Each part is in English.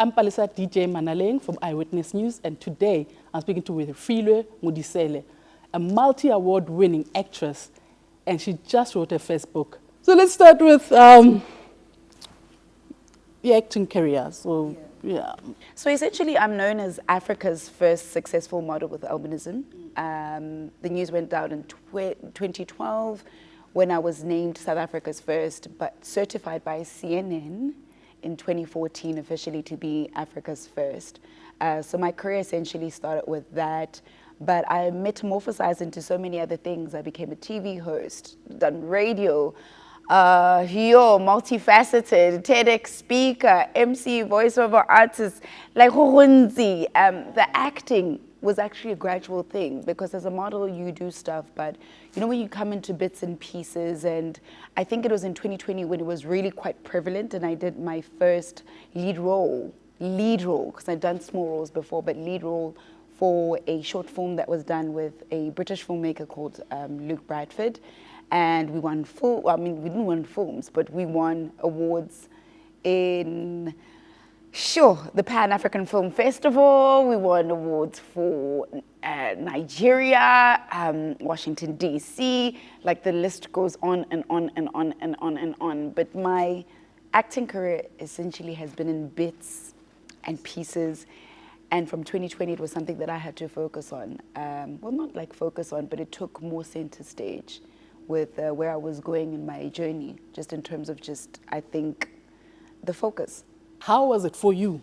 I'm Palisa DJ Manaleng from Eyewitness News, and today I'm speaking to Refilwe Modiselle, a multi-award winning actress, and she just wrote her first book. So let's start with your acting career. So, yeah. So essentially, I'm known as Africa's first successful model with albinism. The news went out in 2012 when I was named South Africa's first, but certified by CNN in 2014 officially to be Africa's first. So my career essentially started with that, but I metamorphosized into so many other things. I became a TV host, done radio, multifaceted, TEDx speaker, MC, voiceover artist, like the acting was actually a gradual thing, because as a model you do stuff, but you know, when you come into bits and pieces, and I think it was in 2020 when it was really quite prevalent, and I did my first lead role, because I'd done small roles before, but lead role for a short film that was done with a British filmmaker called Luke Bradford. And we won we didn't win films, but we won awards in, the Pan-African Film Festival. We won awards for Nigeria, Washington, D.C. Like the list goes on and on and on and on and on. But my acting career essentially has been in bits and pieces. And from 2020, it was something that I had to focus on. Well, not like focus on, but it took more center stage with where I was going in my journey, just in terms of I think, the focus. How was it for you,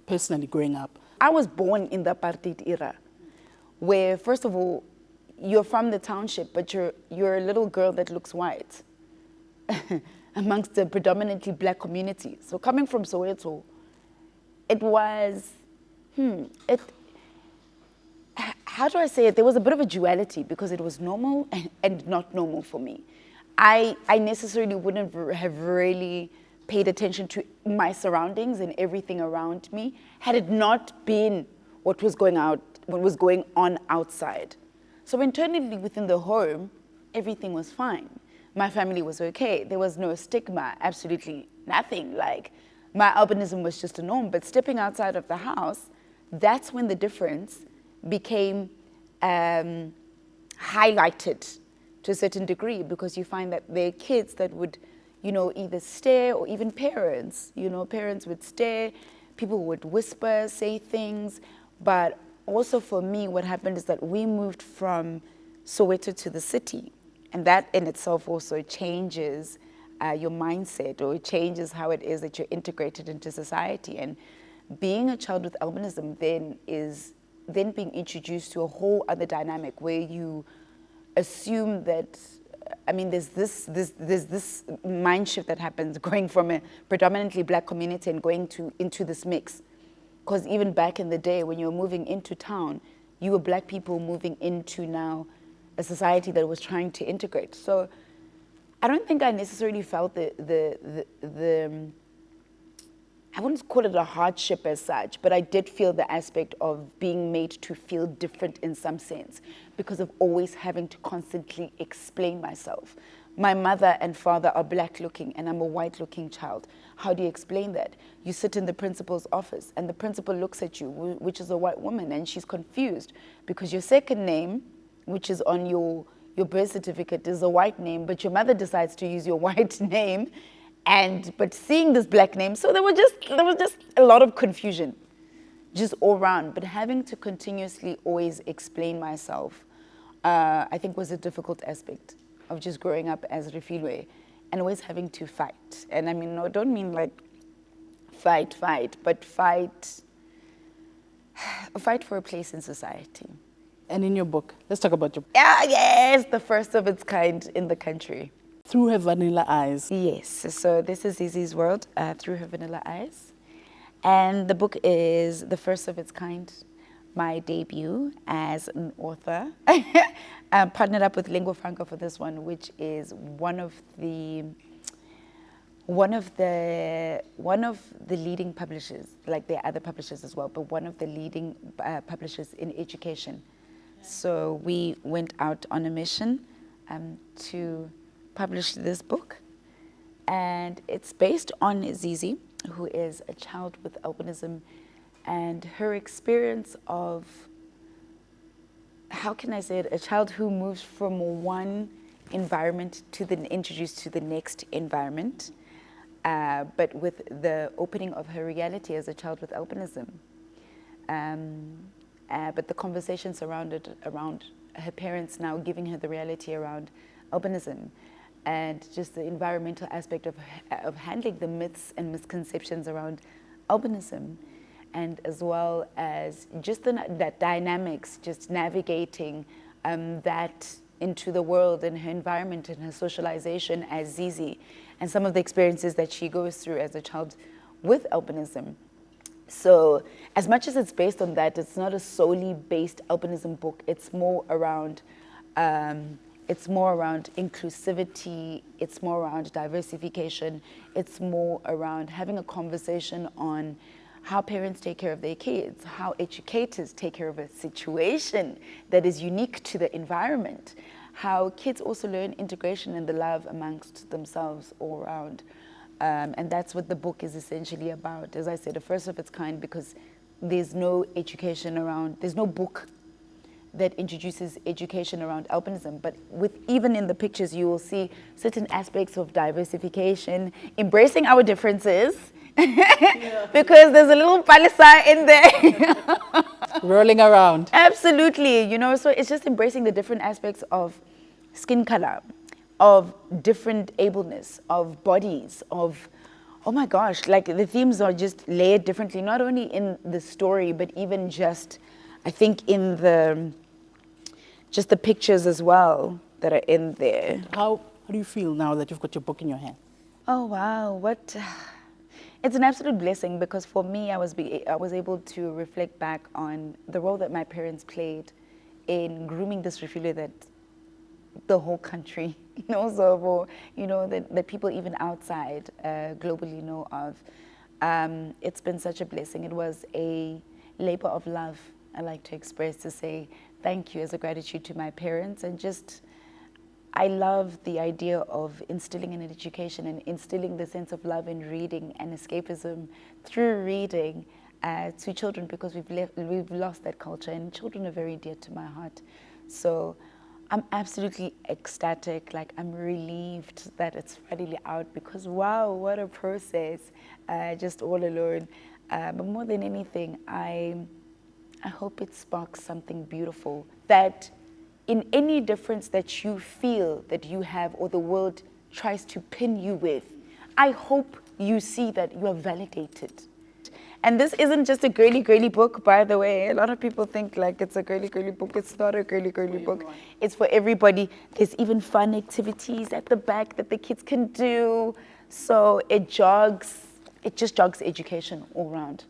personally, growing up? I was born in the apartheid era, where, first of all, you're from the township, but you're a little girl that looks white amongst the predominantly black community. So coming from Soweto, it was, how do I say it? There was a bit of a duality, because it was normal and not normal for me. I necessarily wouldn't have really paid attention to my surroundings and everything around me had it not been what was going on outside. So internally within the home, everything was fine. My family was okay. There was no stigma, absolutely nothing. Like, my albinism was just a norm. But stepping outside of the house, that's when the difference became highlighted to a certain degree, because you find that there are kids that would, either stare, or even parents, parents would stare, people would whisper, say things. But also for me, what happened is that we moved from Soweto to the city, and that in itself also changes your mindset, or it changes how it is that you're integrated into society. And being a child with albinism is being introduced to a whole other dynamic where you assume that, there's this mind shift that happens going from a predominantly black community and going into this mix. Because even back in the day when you were moving into town, you were black people moving into now a society that was trying to integrate. So I don't think I necessarily felt I wouldn't call it a hardship as such, but I did feel the aspect of being made to feel different in some sense, because of always having to constantly explain myself. My mother and father are black looking and I'm a white looking child. How do you explain that? You sit in the principal's office and the principal looks at you, which is a white woman, and she's confused because your second name, which is on your birth certificate, is a white name, but your mother decides to use your white name. But seeing this black name, so there was just a lot of confusion, just all around. But having to continuously always explain myself, I think was a difficult aspect of just growing up as Refilwe, and always having to fight. And I don't mean like fight, but fight for a place in society. And in your book, let's talk about your book. Yes, the first of its kind in the country. Through Her Vanilla Eyes. Yes, so this is Zizi's world, Through Her Vanilla Eyes. And the book is the first of its kind, my debut as an author. I partnered up with Lingua Franca for this one, which is one of the leading publishers. Like, there are other publishers as well, but one of the leading publishers in education. So we went out on a mission to publish this book, and it's based on Zizi, who is a child with albinism, and her experience of, how can I say it, a child who moves from one environment to the introduced to the next environment, but with the opening of her reality as a child with albinism. But the conversation surrounded around her parents now giving her the reality around albinism, and just the environmental aspect of handling the myths and misconceptions around albinism, and as well as just that dynamics, just navigating that into the world and her environment and her socialization as Zizi, and some of the experiences that she goes through as a child with albinism. So as much as it's based on that, it's not a solely based albinism book. It's more around inclusivity. It's more around diversification. It's more around having a conversation on how parents take care of their kids, how educators take care of a situation that is unique to the environment, how kids also learn integration and the love amongst themselves all around. And that's what the book is essentially about. As I said, the first of its kind, because there's no education around, there's no book that introduces education around albinism. But even in the pictures, you will see certain aspects of diversification, embracing our differences, because there's a little palisa in there. Rolling around. Absolutely, you know, so it's just embracing the different aspects of skin color, of different ableness, of bodies, of, oh my gosh, like the themes are just layered differently, not only in the story, but even just, I think in the pictures as well that are in there. How do you feel now that you've got your book in your hand? Oh wow, it's an absolute blessing, because for me, I was able to reflect back on the role that my parents played in grooming this Refilwe that the whole country knows of, or that people even outside globally know of. It's been such a blessing. It was a labor of love, I like to express, to say thank you as a gratitude to my parents. And just, I love the idea of instilling an education and instilling the sense of love in reading and escapism through reading to children, because we've lost that culture, and children are very dear to my heart. So I'm absolutely ecstatic. Like, I'm relieved that it's finally out, because wow, what a process, just all alone. But more than anything, I hope it sparks something beautiful, that in any difference that you feel that you have, or the world tries to pin you with, I hope you see that you are validated. And this isn't just a girly book, by the way. A lot of people think like it's a girly book. It's not a girly book. It's for everybody. There's even fun activities at the back that the kids can do. So it just jogs education all around.